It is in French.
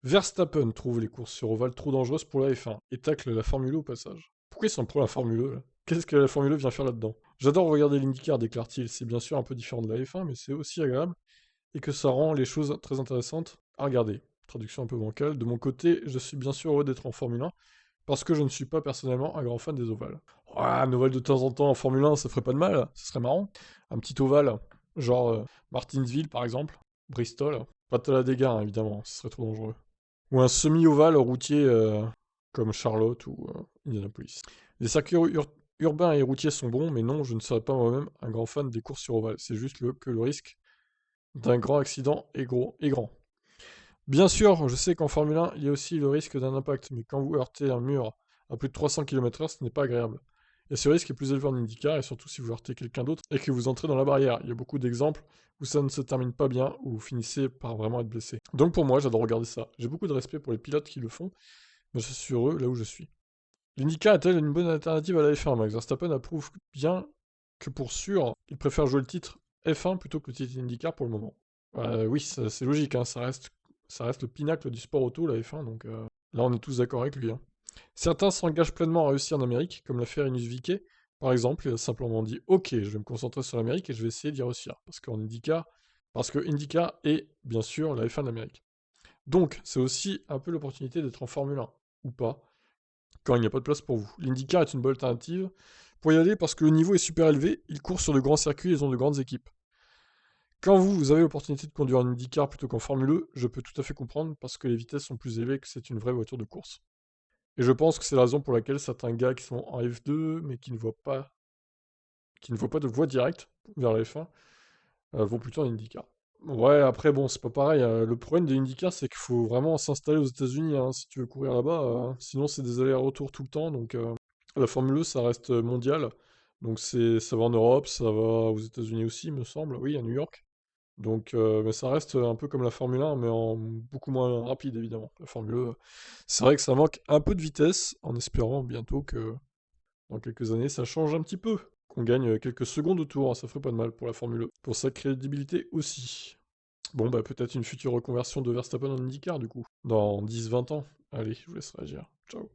Verstappen trouve les courses sur ovale trop dangereuses pour la F1 et tacle la Formule 1 au passage. Pourquoi ils sont pro la Formule 1 là? Qu'est-ce que la Formule 1 vient faire là-dedans? J'adore regarder l'IndyCar, déclare-t-il. C'est bien sûr un peu différent de la F1, mais c'est aussi agréable et que ça rend les choses très intéressantes à regarder. Traduction un peu bancale. De mon côté, je suis bien sûr heureux d'être en Formule 1 parce que je ne suis pas personnellement un grand fan des ovales. Ouais, un ovale de temps en temps en Formule 1, ça ferait pas de mal, ce serait marrant. Un petit ovale, genre Martinsville par exemple, Bristol. Pas de la dégâts, hein, évidemment, ce serait trop dangereux. Ou un semi-ovale routier comme Charlotte ou Indianapolis. Les circuits urbains et routiers sont bons, mais non, je ne serais pas moi-même un grand fan des courses sur ovale. C'est juste que le risque d'un grand accident est gros et grand. Bien sûr, je sais qu'en Formule 1, il y a aussi le risque d'un impact, mais quand vous heurtez un mur à plus de 300 km/h, ce n'est pas agréable. Et ce risque est plus élevé en IndyCar, et surtout si vous heurtez quelqu'un d'autre et que vous entrez dans la barrière. Il y a beaucoup d'exemples où ça ne se termine pas bien, où vous finissez par vraiment être blessé. Donc pour moi, j'adore regarder ça. J'ai beaucoup de respect pour les pilotes qui le font, mais je suis heureux là où je suis. L'IndyCar est-elle une bonne alternative à la F1? Max Verstappen approuve bien que pour sûr, il préfère jouer le titre F1 plutôt que le titre IndyCar pour le moment. Oui, c'est logique, hein, ça reste le pinacle du sport auto, la F1, donc là on est tous d'accord avec lui, hein. Certains s'engagent pleinement à réussir en Amérique, comme l'a fait Rinus VeeKay, par exemple, il a simplement dit ok, je vais me concentrer sur l'Amérique et je vais essayer d'y réussir, parce que IndyCar est bien sûr la F1 d'Amérique. Donc c'est aussi un peu l'opportunité d'être en Formule 1, ou pas, quand il n'y a pas de place pour vous. L'IndyCar est une bonne alternative pour y aller parce que le niveau est super élevé, ils courent sur de grands circuits et ils ont de grandes équipes. Quand vous avez l'opportunité de conduire en IndyCar plutôt qu'en Formule 1, je peux tout à fait comprendre parce que les vitesses sont plus élevées et que c'est une vraie voiture de course. Et je pense que c'est la raison pour laquelle certains gars qui sont en F2 mais qui ne voient pas de voie directe vers la F1 vont plutôt en IndyCar. Ouais, après bon, c'est pas pareil, hein. Le problème de IndyCar, c'est qu'il faut vraiment s'installer aux États-Unis hein, si tu veux courir là-bas. Sinon, c'est des allers-retours tout le temps. Donc, la Formule 1, ça reste mondial. Donc, ça va en Europe, ça va aux États-Unis aussi, me semble. Oui, à New York. Donc, mais ça reste un peu comme la Formule 1, mais en beaucoup moins rapide, évidemment. La Formule 1, c'est vrai que ça manque un peu de vitesse, en espérant bientôt que dans quelques années, ça change un petit peu. Qu'on gagne quelques secondes au tour, hein, ça ferait pas de mal pour la Formule 1. Pour sa crédibilité aussi. Bon, bah peut-être une future reconversion de Verstappen en IndyCar, du coup. Dans 10-20 ans. Allez, je vous laisse réagir. Ciao.